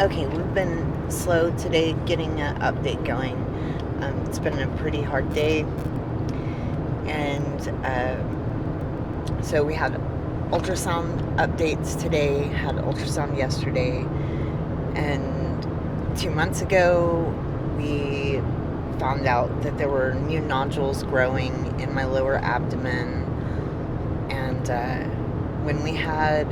Okay, we've been slow today getting an update going. It's been a pretty hard day, and so we had ultrasound updates today, had ultrasound yesterday, and 2 months ago we found out that there were new nodules growing in my lower abdomen, and when we had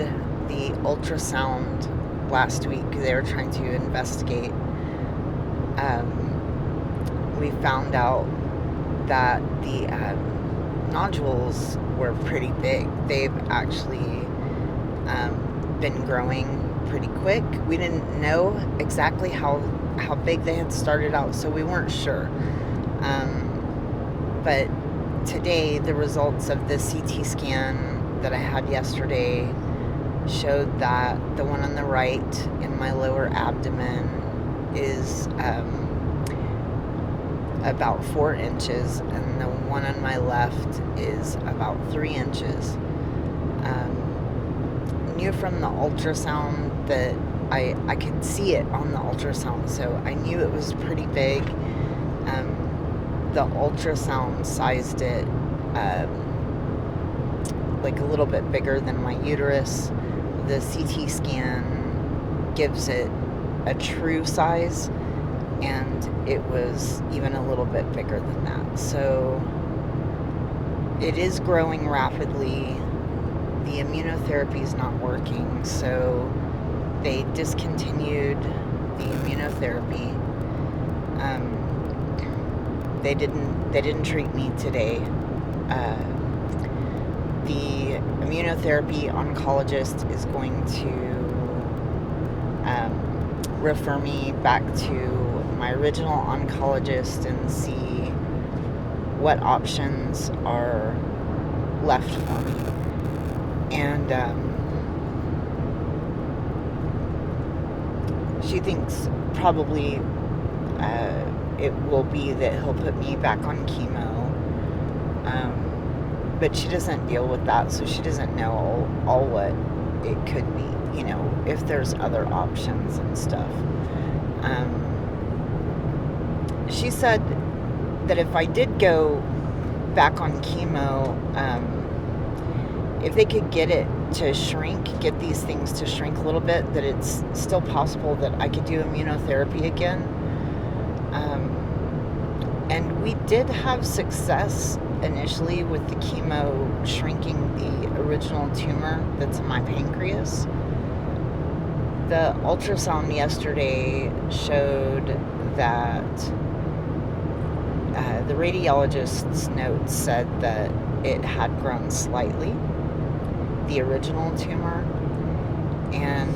the ultrasound last week, they were trying to investigate. We found out that the nodules were pretty big. They've actually been growing pretty quick. We didn't know exactly how big they had started out, so we weren't sure. But today, the results of the CT scan that I had yesterday showed that the one on the right in my lower abdomen is about 4 inches, and the one on my left is about 3 inches. Knew from the ultrasound that I could see it on the ultrasound, so I knew it was pretty big. The ultrasound sized it like a little bit bigger than my uterus. The CT scan gives it a true size, and it was even a little bit bigger than that. So it is growing rapidly. The immunotherapy is not working, so they discontinued the immunotherapy. They didn't treat me today. The immunotherapy oncologist is going to refer me back to my original oncologist and see what options are left for me. And she thinks probably it will be that he'll put me back on chemo. But she doesn't deal with that, so she doesn't know all what it could be, if there's other options and stuff. She said that if I did go back on chemo, if they could get it to shrink, get these things to shrink a little bit, that it's still possible that I could do immunotherapy again. And we did have success initially with the chemo shrinking the original tumor that's in my pancreas. The ultrasound yesterday showed that the radiologist's notes said that it had grown slightly, the original tumor, and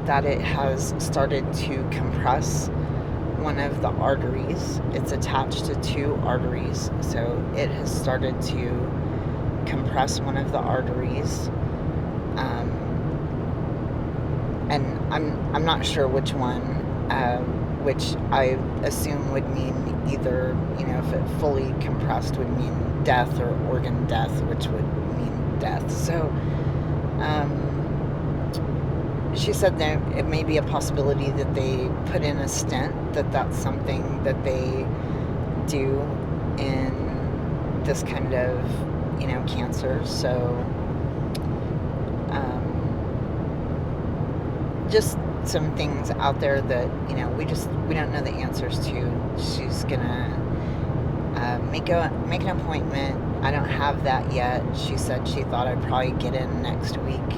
that it has started to compress one of the arteries. It's attached to 2 arteries, so it has started to compress one of the arteries, and I'm not sure which one, which I assume would mean either, if it fully compressed would mean death, or organ death, which would mean death. So she said that it may be a possibility that they put in a stent, that's something that they do in this kind of, cancer. So just some things out there that, we don't know the answers to. She's gonna make an appointment. I don't have that yet. She said she thought I'd probably get in next week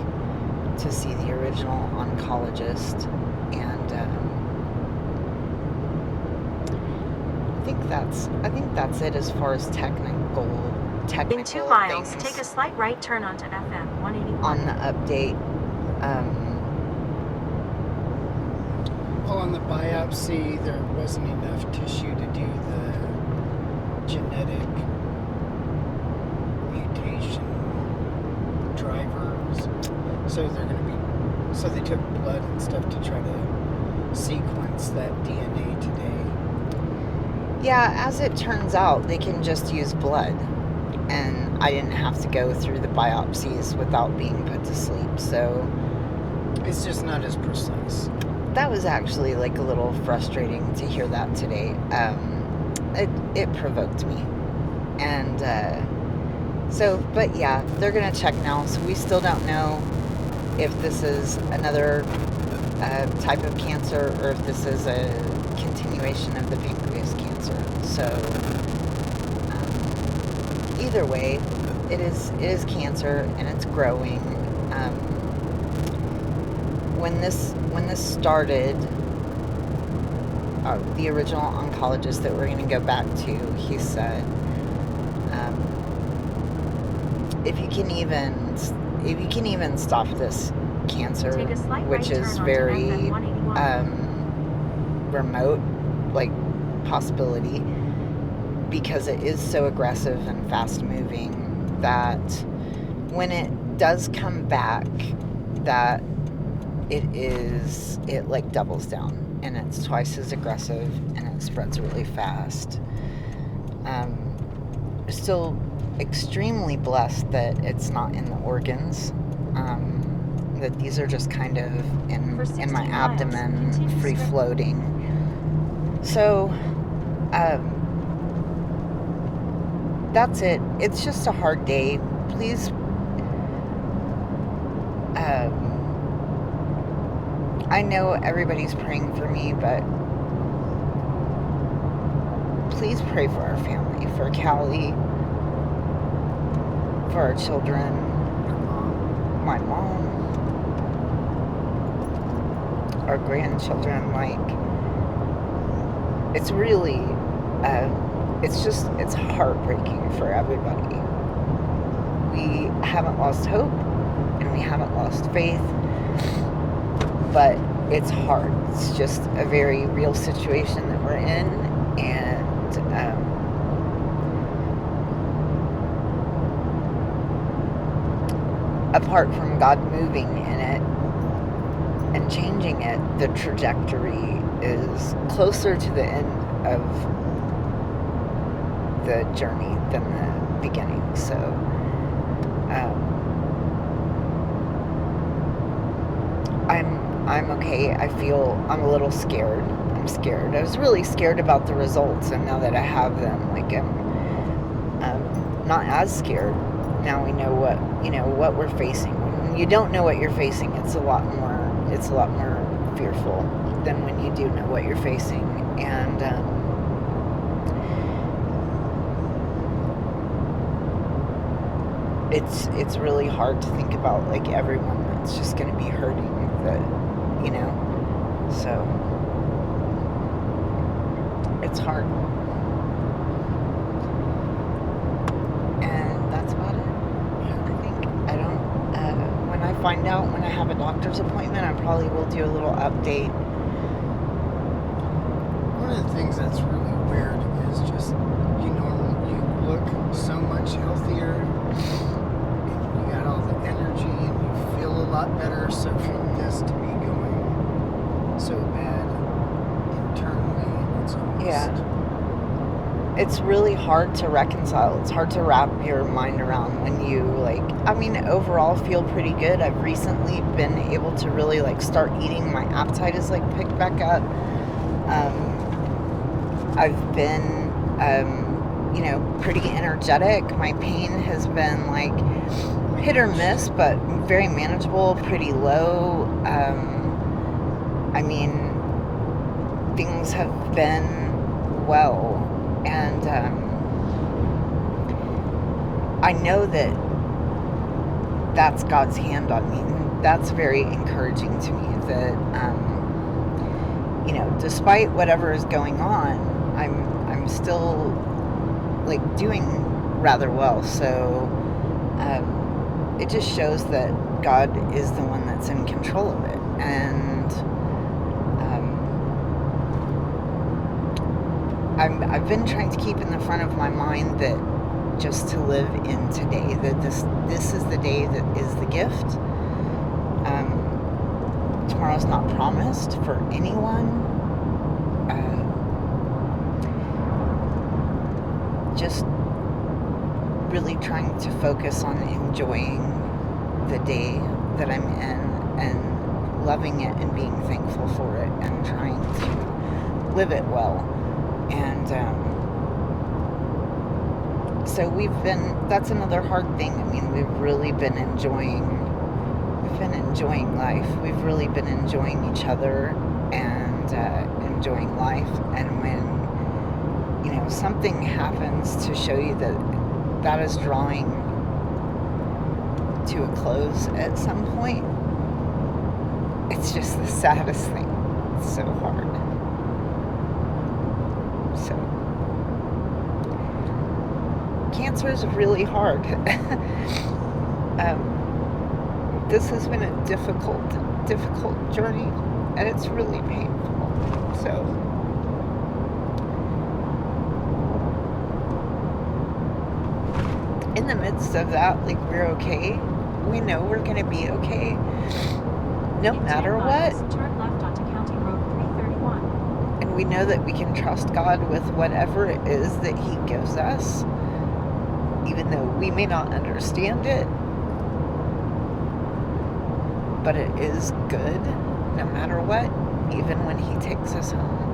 to see the original oncologist, and I think that's it as far as technical In 2 miles, things take a slight right turn onto FM 181. on the update. Well, on the biopsy, there wasn't enough tissue to do the genetic mutation drivers. So so they took blood and stuff to try to sequence that DNA today. Yeah, as it turns out, they can just use blood, and I didn't have to go through the biopsies without being put to sleep. So It's just not as precise. That was actually like a little frustrating to hear that today. It provoked me. And but yeah, they're going to check now. So we still don't know if this is another type of cancer or if this is a continuation of the pancreas cancer. So either way, it is cancer and it's growing. When this started, the original oncologist that we're going to go back to, he said, if you can even stop this cancer, Take a slight which right is turn onto very FM 181. remote, like possibility, because it is so aggressive and fast moving, that when it does come back, that it like doubles down and it's twice as aggressive and it spreads really fast. Still extremely blessed that it's not in the organs, that these are just kind of in my abdomen, free floating. So that's it. It's just a hard day. Please I know everybody's praying for me, but please pray for our family, for Callie, for our children, my mom, our grandchildren. Like, it's really, it's heartbreaking for everybody. We haven't lost hope and we haven't lost faith, but it's hard. It's just a very real situation that we're in, and apart from God moving in it and changing it, the trajectory is closer to the end of the journey than the beginning. So I'm okay. I feel I'm a little scared. I'm scared. I was really scared about the results, and now that I have them, like, I'm not as scared. Now we know what we're facing. When you don't know what you're facing, it's a lot more fearful than when you do know what you're facing. And it's really hard to think about, like, everyone that's just going to be hurting, that, so it's hard. And that's about it. I think when I find out when I have a doctor's appointment, I probably will do a little update. One of the things that's really weird is just, you look so much healthier, and you got all the energy, and you feel a lot better. So for this to be going so bad internally, it's almost... It's really hard to reconcile. It's hard to wrap your mind around when you, overall feel pretty good. I've recently been able to really, start eating. My appetite is, picked back up. I've been, pretty energetic. My pain has been, hit or miss, but very manageable, pretty low. Things have been well. And I know that that's God's hand on me. That's very encouraging to me, that despite whatever is going on, I'm still doing rather well. So it just shows that God is the one that's in control of it. And I've been trying to keep in the front of my mind that just to live in today, that this is the day that is the gift. Tomorrow's not promised for anyone. Just really trying to focus on enjoying the day that I'm in and loving it and being thankful for it and trying to live it well. And so that's another hard thing. I mean, we've really been enjoying life. We've really been enjoying each other and enjoying life. And when, something happens to show you that is drawing to a close at some point, it's just the saddest thing. It's so hard. So, cancer is really hard. This has been a difficult journey, and it's really painful. So, in the midst of that, we're okay. We know we're going to be okay, no matter what. Turn left onto County Road 331. And we know that we can trust God with whatever it is that He gives us, even though we may not understand it. But it is good, no matter what, even when He takes us home.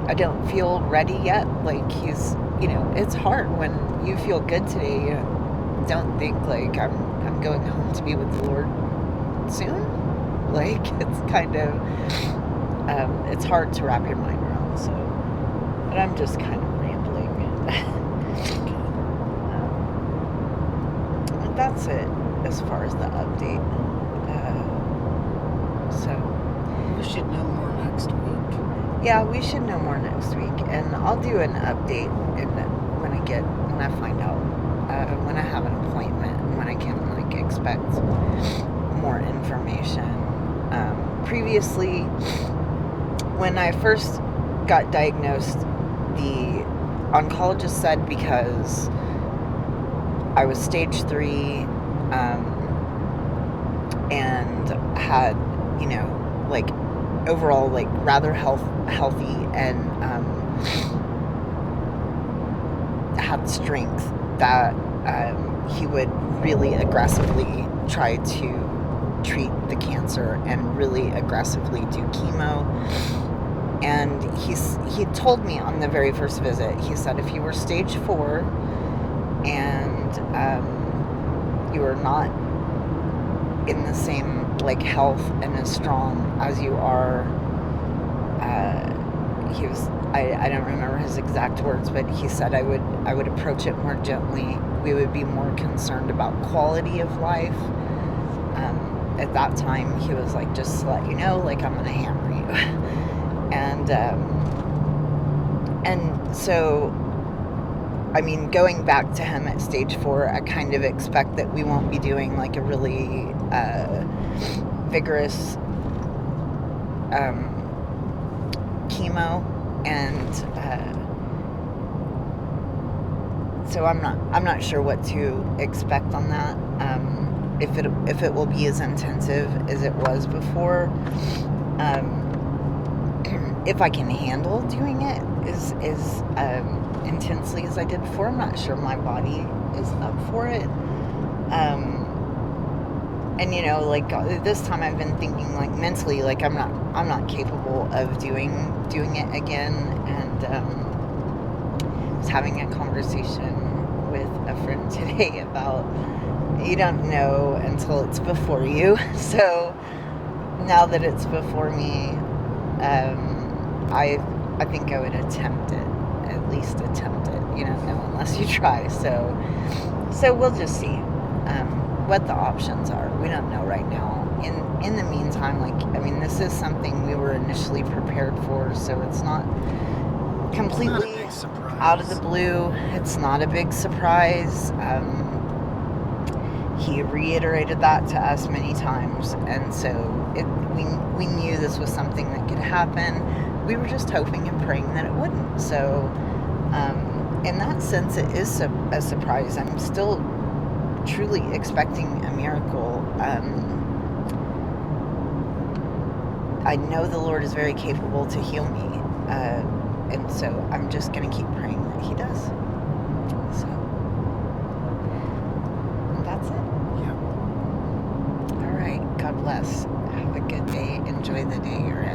I don't feel ready yet. He's, it's hard when you feel good today. You don't think I'm going home to be with the Lord soon. It's kind of, it's hard to wrap your mind around. So, but I'm just kind of rambling. And that's it as far as the update. So We should know more next week. yeah, we should know more next week, and I'll do an update when I find out, when I have an appointment, and when I can expect more information. Previously, when I first got diagnosed, the oncologist said because I was stage 3, and had, overall, rather healthy and had strength, that he would really aggressively try to treat the cancer and really aggressively do chemo. And he told me on the very first visit, he said, if you were stage 4 and you are not in the same health and as strong as you are, I don't remember his exact words, but he said I would approach it more gently. We would be more concerned about quality of life. At that time, he was just to let you know, I'm gonna hammer you. and so, I mean, going back to him at stage 4, I kind of expect that we won't be doing a really vigorous chemo, and so I'm not sure what to expect on that. If it will be as intensive as it was before, if I can handle doing it as intensely as I did before. I'm not sure my body is up for it. And this time I've been thinking mentally, I'm not capable of doing it again. And I was having a conversation with a friend today about, you don't know until it's before you. So now that it's before me, I think I would attempt it, at least attempt it. You don't know unless you try. So we'll just see what the options are. We don't know right now. In the meantime, this is something we were initially prepared for, so it's not completely out of the blue. It's not a big surprise. He reiterated that to us many times, and so we knew this was something that could happen. We were just hoping and praying that it wouldn't. So in that sense, it is a surprise. I'm still truly expecting a miracle. I know the Lord is very capable to heal me, and so I'm just going to keep praying that He does. So that's it. Yeah. bless. Have a good day. Enjoy the day you're in.